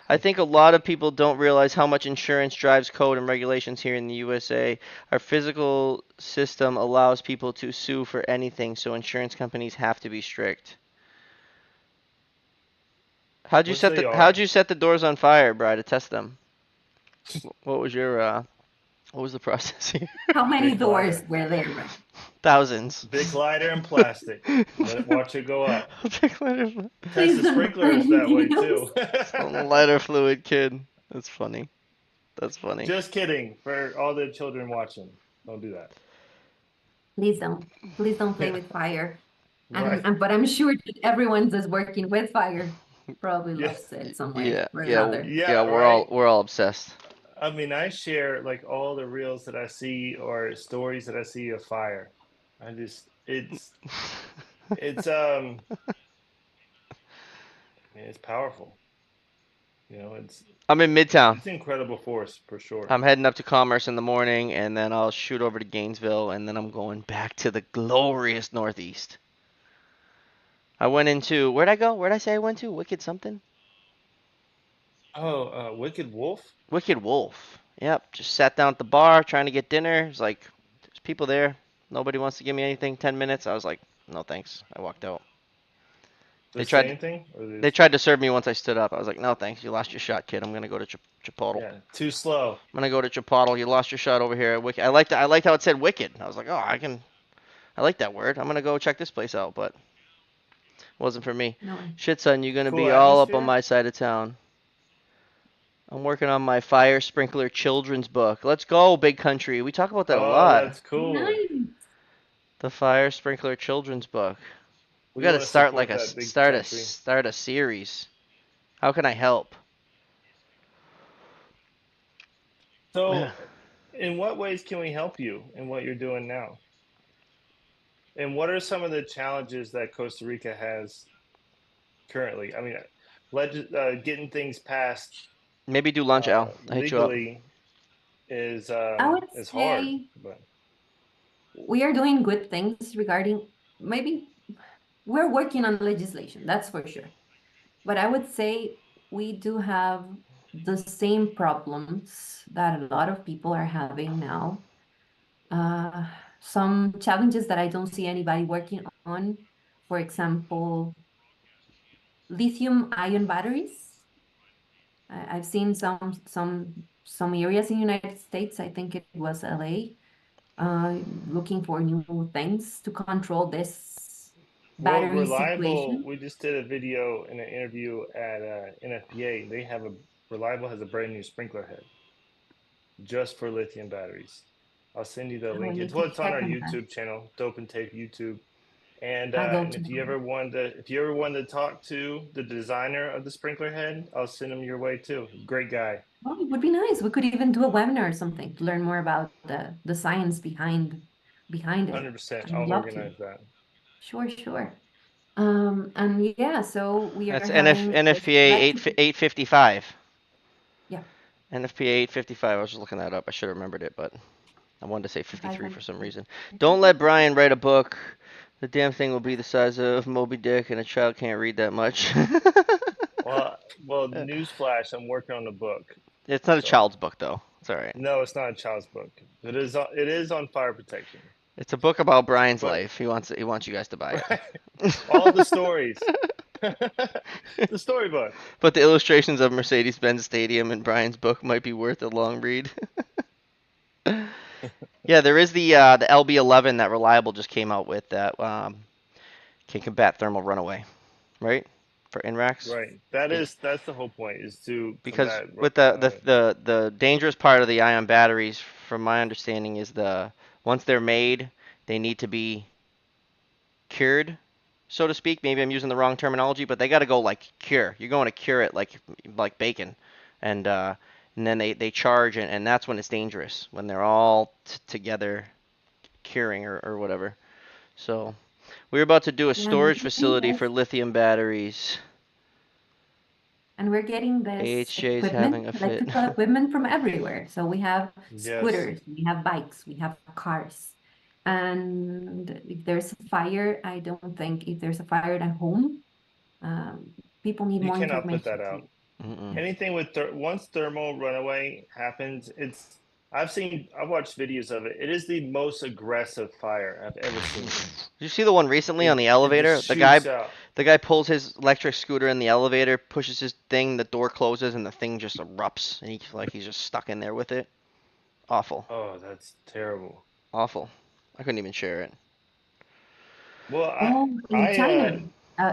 I think a lot of people don't realize how much insurance drives code and regulations here in the USA. Our physical system allows people to sue for anything, so insurance companies have to be strict. Which they How'd are. you set the doors on fire, Bri, to test them? What was your what was the process here? How many Big doors lighter, were there, right? Thousands. big lighter and plastic. Watch it go up. Test Please the don't burn sprinklers that way anything else. too. Some lighter fluid, kid. That's funny. That's funny. Just kidding. For all the children watching, don't do that. Please don't. Please don't play Yeah, with fire. right. But I'm sure that everyone that's working with fire probably Yeah, loves it some way Yeah, or yeah, another. yeah. yeah, right. We're all obsessed. I mean, I share like all the reels that I see or stories that I see of fire. I just, it's it's powerful. You know, I'm in Midtown. it's incredible force for sure. I'm heading up to Commerce in the morning, and then I'll shoot over to Gainesville, and then I'm going back to the glorious Northeast. I went into where'd I go? Where'd I say I went to? Wicked something? Oh, Wicked Wolf. Wicked Wolf. Yep. Just sat down at the bar trying to get dinner. It's like there's people there. Nobody wants to give me anything. 10 minutes. I was like, no thanks. I walked out. They The tried. same thing, or They this? tried to serve me once I stood up. I was like, no thanks. You lost your shot, kid. I'm gonna go to Chipotle. Yeah, too slow. I'm gonna go to Chipotle. You lost your shot over here at Wicked. I liked how it said Wicked. I was like, oh, I like that word. I'm gonna go check this place out, but it wasn't for me. No way. Shit, son, you're gonna Cool be all up on atmosphere. my side of town. I'm working on my fire sprinkler children's book. Let's go, big country. We talk about that a Oh, lot. that's cool. Nice. The fire sprinkler children's book. We We gotta want to start like support a that big start a country. start a series. How can I help? So, in what ways can we help you in what you're doing now? And what are some of the challenges that Costa Rica has currently? I mean, getting things passed Maybe do lunch, Al. I'll hit you up. legally I would is hard, say but we are doing good things regarding maybe we're working on legislation, that's for sure. But I would say we do have the same problems that a lot of people are having now. Uh, some challenges that I don't see anybody working on. For example, lithium-ion batteries. I've seen some areas in the United States, I think it was LA, looking for new things to control this Well, battery Reliable, situation. we just did a video and an interview at NFPA. They have a Reliable has a brand new sprinkler head just for lithium batteries. I'll send you the I link. need It's to what's on check our on that. YouTube channel, Dope and Tape YouTube. I'll go And to if you ever wanted to talk to the designer of the sprinkler head, I'll send him your way too. Great guy. Oh, it would be nice. We could even do a webinar or something to learn more about the science behind it. 100%. I would I'll love to. organize that. Sure, sure. And yeah, so we are That's having this NFPA electric, 855. yeah, NFPA 855. I was just looking that up. I should have remembered it, but I wanted to say 53 for some 500. reason. Don't let Brian write a book. The damn thing will be the size of Moby Dick, and a child can't read that much. Well, well, newsflash, I'm working on the book. It's not a So, child's book, though. It's all right. no, it's not a child's book. It is on fire protection. It's a book about Brian's But life. He wants you guys to buy right, all the it. stories. The storybook. But the illustrations of Mercedes-Benz Stadium in Brian's book might be worth a long read. Yeah, there is the LB11 that Reliable just came out with that can combat thermal runaway, right? For INRACs. Right. It, That's the whole point is to because combat with the, the runaway. the the dangerous part of the ion batteries, from my understanding, is once they're made, they need to be cured, so to speak. Maybe I'm using the wrong terminology, but they got to go like cure. You're going to cure it like bacon, and uh, and then they charge, and that's when it's dangerous when they're all together curing or whatever. So we're about to do a And storage we see facility this, for lithium batteries. and we're getting this HJ's equipment, having a fit. electrical equipment from everywhere. So we have Yes. scooters, we have bikes, we have cars. And if there's a fire, I don't think if there's a fire at home, um, people need You more cannot put that information out. too. Mm-mm. Anything with once thermal runaway happens, I've watched videos of it. It is the most aggressive fire I've ever seen. Did you see the one recently on the It just elevator? shoots out. The guy pulls his electric scooter in the elevator, pushes his thing, the door closes, and the thing just erupts, and he's just stuck in there with it. Awful, Oh, that's terrible. awful. I couldn't even share it. Well, Oh, in I China,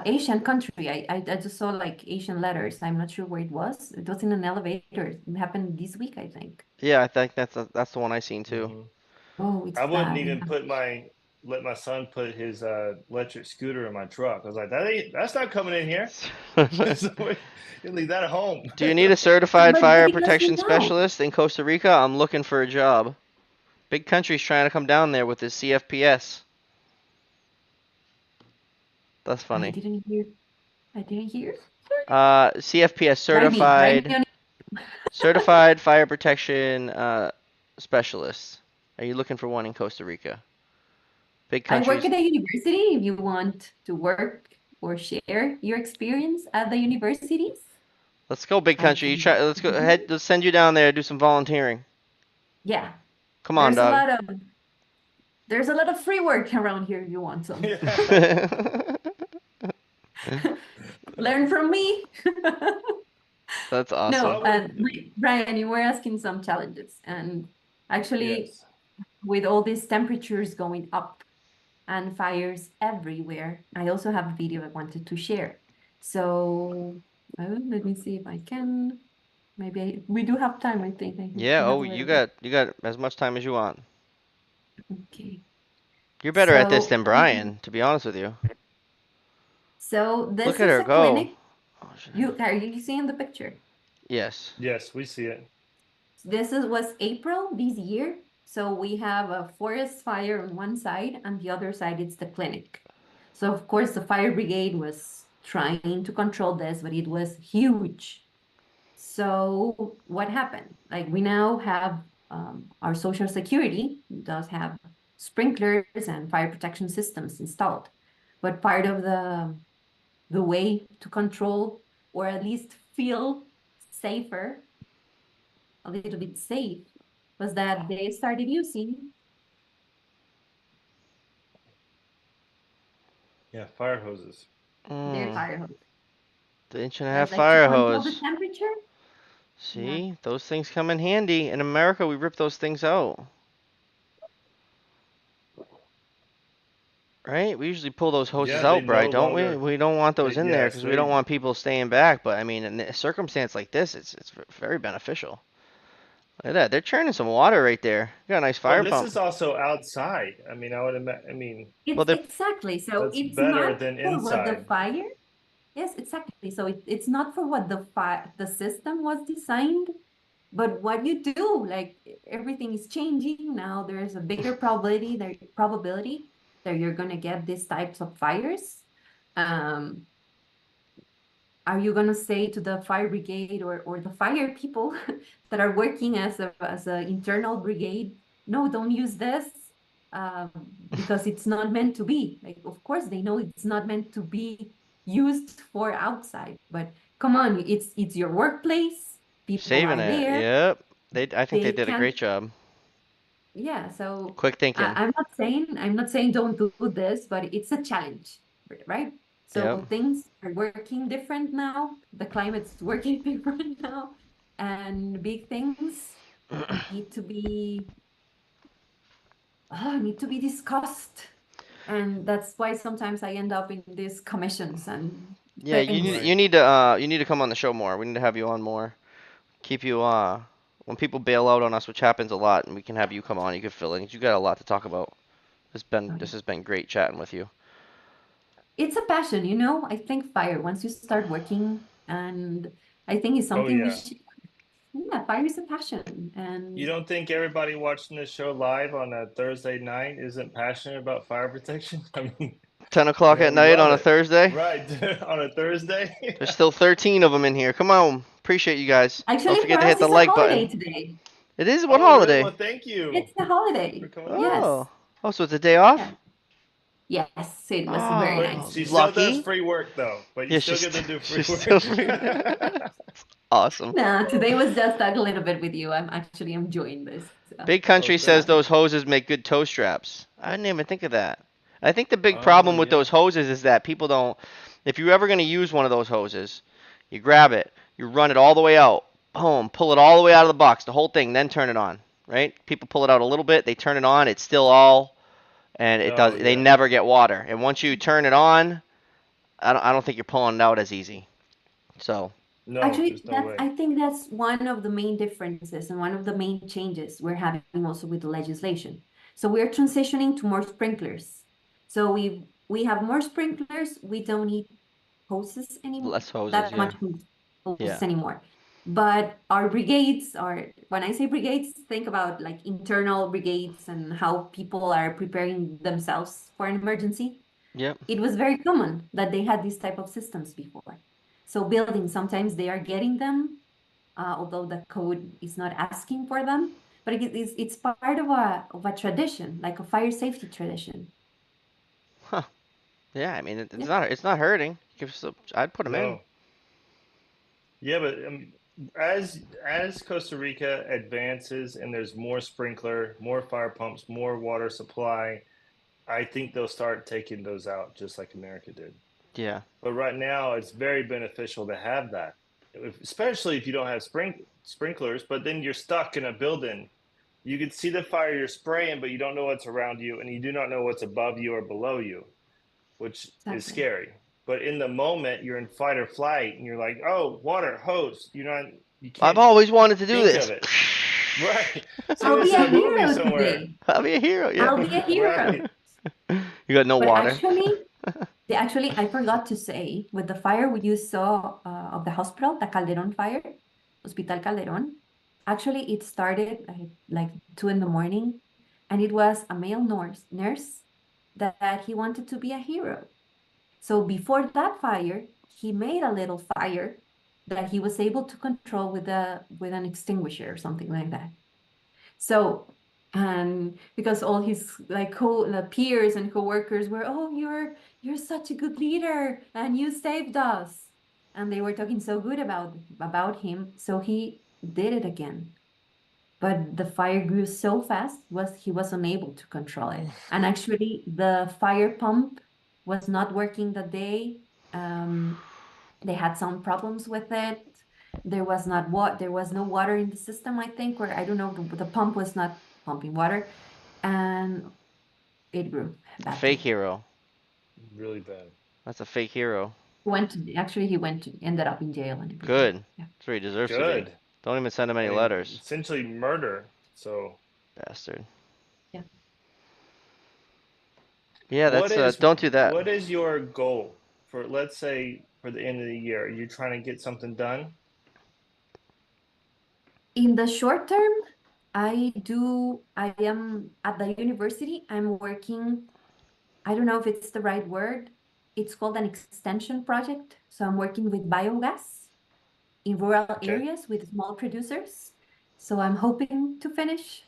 Asian country, I just saw like Asian letters. I'm not sure where it was. It was in an elevator. It happened this week, I think. Yeah, I think that's the one I seen too. mhm. Oh, it's I wouldn't bad. even Yeah. let my son put his electric scooter in my truck. I was like, that's not coming in here. So you leave that at home. Do you need a certified But fire because we protection know. specialist in Costa Rica? I'm looking for a job. Big country's trying to come down there with his CFPS. That's I funny. didn't hear. I didn't hear. CFPS Write me certified on. certified fire protection specialist. Are you looking for one in Costa Rica? Big I work countries. at a university. If you want to work or share your experience at the universities, Let's go, big I country. You can. try. Let's go ahead. Let's send you down there. Do some volunteering. Yeah, Come on, there's a dog. lot of there's a lot of free work around here if you want some. Yeah. Learn from me. That's awesome. No, Well, we Brian, you were asking some challenges, and actually, yes. with all these temperatures going up and fires everywhere, I also have a video I wanted to share. So, let me see if I can. Maybe we do have time, I think. I think Yeah. we have Oh, a you little bit. got you got as much time as you want. Okay. You're better at this So, than Brian, to be honest with you. so Look this at is her a go. clinic. Oh, shit. Are you seeing the picture? Yes. Yes, we see it. Was April this year. So we have a forest fire on one side, and the other side it's the clinic. So of course the fire brigade was trying to control this, but it was huge. So what happened? Like we now have our social security does have sprinklers and fire protection systems installed, but part of the way to control or at least feel safer, a little bit safe, was that they started using Yeah, fire hoses. their Mm. fire hose. The inch and a half like to fire control the hose. temperature. Yeah. See, those things come in handy. In America, we rip those things out. Right? We usually pull those hoses Yeah, they out, no Bry, don't we? longer. We don't want those in there Yes, because we don't they. want people staying back. But I mean, in a circumstance like this, it's very beneficial. Look at that. They're churning some water right there. Got a nice Well, fire this pump. is also outside. I mean, I would imagine. I mean, Well, It's they're exactly. So that's it's better not than for what the inside. fire. Yes, exactly. So it's not for what the system was designed, but what you do. Like everything is changing now. There's a bigger probability that you're gonna get these types of fires. Um, are you going to say to the fire brigade or the fire people that are working as a internal brigade, no, don't use this um, because it's not meant to be. Like, of course, they know it's not meant to be used for outside, but come on, it's your workplace. People saving are it. there. Yep. I think they They did a can't. great job. Yeah. So Quick thinking. I'm not saying don't do this, but it's a challenge, right? Yep. So things are working different now. The climate's working different now, and big things need to be discussed. And that's why sometimes I end up in these commissions and Yeah, things. Right. you need to come on the show more. We need to have you on more. Keep you when people bail out on us, which happens a lot, and we can have you come on. You can fill in. You got a lot to talk about. This has been great chatting with you. It's a passion, I think fire, once you start working, and I think it's Oh something we yeah. should, yeah, fire is a passion. You And don't think everybody watching this show live on a Thursday night isn't passionate about fire protection? I mean, 10 o'clock at we night love on a it. Thursday. Right. On a Thursday. There's still 13 of them in here. Come on. Appreciate you guys. Don't actually, for forget to us, hit the it's a like holiday button. today. It is what Oh, really? holiday? Well, thank you It's a for holiday. coming on. Yes. Oh. Oh, so it's a day off? Yeah. Yes, it was very But Oh, nice. she still does lucky. free work though. But you Yeah, still get to do free she's still work. free. Awesome. Nah, today was just a little bit with you. I'm actually enjoying this. So, Big Oh, Country says thank uh, those you. hoses make good toe straps. I didn't even think of that. I think the big Oh problem with those yeah. hoses is that people don't. If you're ever going to use one of those hoses, you grab it, you run it all the way out, boom, pull it all the way out of the box, the whole thing, then turn it on. Right? People pull it out a little bit, they turn it on, it's still all, and it does. Oh They yeah. never get water. And once you turn it on, I don't think you're pulling it out as easy. So, No, actually, there's no way. I think that's one of the main differences and one of the main changes we're having also with the legislation. So we're transitioning to more sprinklers. So we have more sprinklers. We don't need hoses anymore, less hoses, that yeah, much hoses yeah, anymore. But our brigades are, when I say brigades, think about like internal brigades and how people are preparing themselves for an emergency. yep. It was very common that they had these type of systems before. So buildings, sometimes they are getting them, although the code is not asking for them, but it's part of a tradition, like a fire safety tradition. Huh. Yeah, I mean, Yeah, it's not hurting. I'd put them in. No. Yeah, but as Costa Rica advances and there's more sprinkler, more fire pumps, more water supply, I think they'll start taking those out just like America did. Yeah. But right now, it's very beneficial to have that, especially if you don't have sprinklers. But then you're stuck in a building. You can see the fire you're spraying, but you don't know what's around you, and you do not know what's above you or below you, which is exactly. scary. But in the moment, you're in fight or flight, and you're like, "Oh, water hose." You I've can't always wanted to do think of this. it. Right. See I'll this be in a a movie hero somewhere. today. I'll be a hero. Yeah. I'll be a hero. Right. You got no But water. actually, I forgot to say, with the fire we you saw of the hospital, the Calderon fire, Hospital Calderon, actually it started like 2 in the morning, and it was a male nurse that he wanted to be a hero. So before that fire, he made a little fire that he was able to control with an extinguisher or something like that. So, and because all his like peers and coworkers were, oh, you're such a good leader and you saved us. And they were talking so good about him. So he did it again. But the fire grew so fast was he was unable to control it. And actually the fire pump was not working that day. Um, They had some problems with it. There was no water in the system, I think, or I don't know, the pump was not pumping water, and it grew A fake badly. hero. Really bad. That's a fake hero. Ended up in jail and everything. Good. Yeah. That's where he deserves to be. Good. Don't even send him I any mean, letters. essentially murder. So, Bastard. Yeah. Yeah, that's don't do that. what is your goal for, let's say, for the end of the year? Are you trying to get something done? In the short term, I am at the university. I'm working, I don't know if it's the right word. It's called an extension project. So I'm working with biogas in rural Okay. areas with small producers. So I'm hoping to finish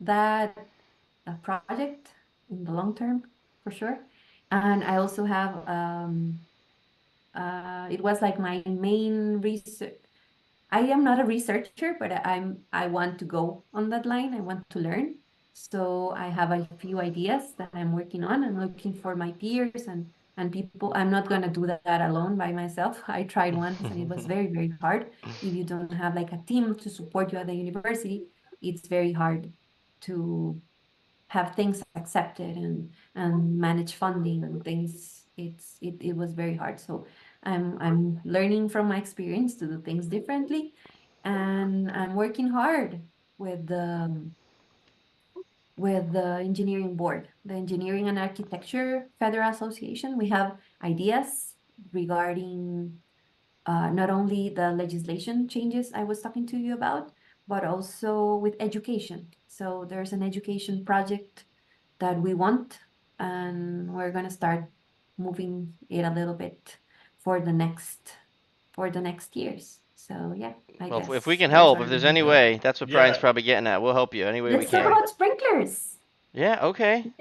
that project in the long term for sure. And I also have it was like my main research. I am not a researcher, but I want to go on that line. I want to learn. So I have a few ideas that I'm working on. I'm looking for my peers and people. I'm not gonna do that alone by myself. I tried once and it was very, very hard. If you don't have like a team to support you at the university, it's very hard to have things accepted and manage funding and things. It was very hard. So I'm learning from my experience to do things differently, and I'm working hard with the engineering board, the Engineering and Architecture Federal Association. We have ideas regarding not only the legislation changes I was talking to you about, but also with education. So there's an education project that we want, and we're gonna start moving it a little bit for the next years. So yeah, I Well, if we guess can those help, if are there's my any Yeah. way, that's what Brian's Yeah. probably getting at. We'll help you any way we Let's talk can. about sprinklers. Yeah, okay.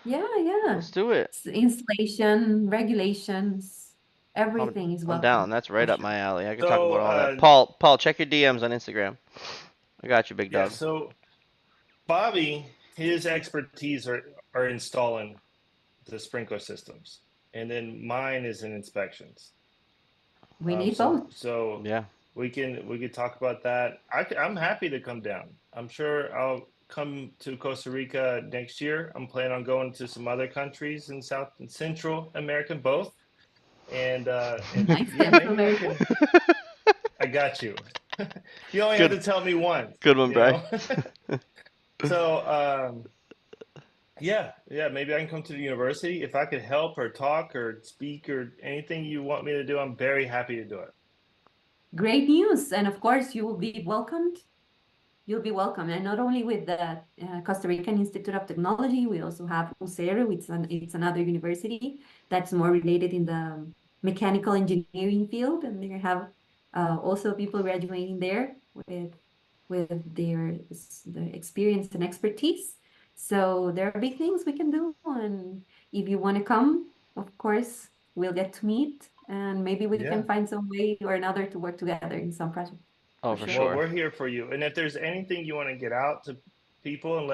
Yeah, yeah. Let's do it. Installation, regulations, I'm everything is I'm down. welcome That's for right up sure. my alley. I could talk So, about all that. Paul, check your DMs on Instagram. I got you, big yeah, dog. so Bobby, his expertise are installing the sprinkler systems, and then mine is in inspections. We need So both. so Yeah. we could talk about that. I'm happy to come down. I'm sure I'll come to Costa Rica next year. I'm planning on going to some other countries in South and Central America, both. And Nice yeah, Central maybe I America. can. I got you. You only have Good, to tell me once, good one, you Brian. know. So yeah, yeah, maybe I can come to the university. If I could help or talk or speak or anything you want me to do, I'm very happy to do it. Great news. And of course, you will be welcomed. You'll be welcome. And not only with the Costa Rican Institute of Technology, we also have UCERO. It's another university that's more related in the mechanical engineering field. And they have also people graduating there with their experience and expertise. So there are big things we can do. And if you want to come, of course, we'll get to meet. And maybe we can Yeah. find some way or another to work together in some project Oh, for for sure. Well, sure. we're here for you. And if there's anything you want to get out to people and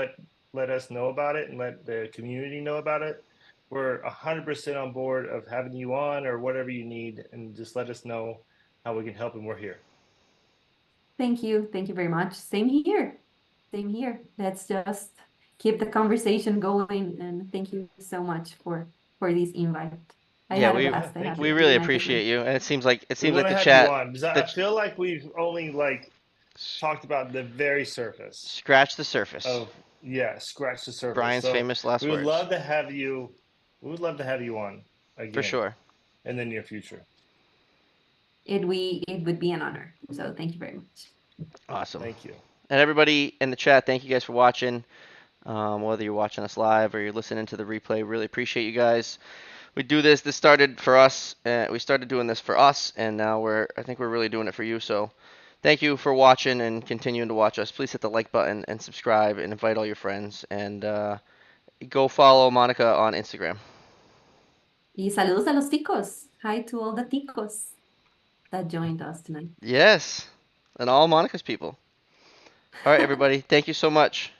let us know about it and let the community know about it, we're 100% on board of having you on or whatever you need, and just let us know how we can help, and we're here. Thank you. Thank you very much. Same here. Same here. Let's just keep the conversation going. And thank you so much for this invite. I Yeah, had a we Yeah, blast. I thank had we you. a really really nice appreciate time. you, and it We seems want like to the have you chat, on because the I feel like we've only like ch- talked about the very surface scratch the surface. of, yeah, scratch the surface. Brian's So famous last we would words. love to have you. We would love to have you on For again sure. in the near future. It would be an honor. So thank you very much. Awesome. Thank you. And everybody in the chat, thank you guys for watching. Whether you're watching us live or you're listening to the replay, really appreciate you guys. We do this. This started for us. We started doing this for us, and now I think we're really doing it for you. So, thank you for watching and continuing to watch us. Please hit the like button and subscribe and invite all your friends. And go follow Monica on Instagram. Y saludos a los ticos. Hi to all the ticos that joined us tonight. Yes, and all Monica's people. All right, everybody. Thank you so much.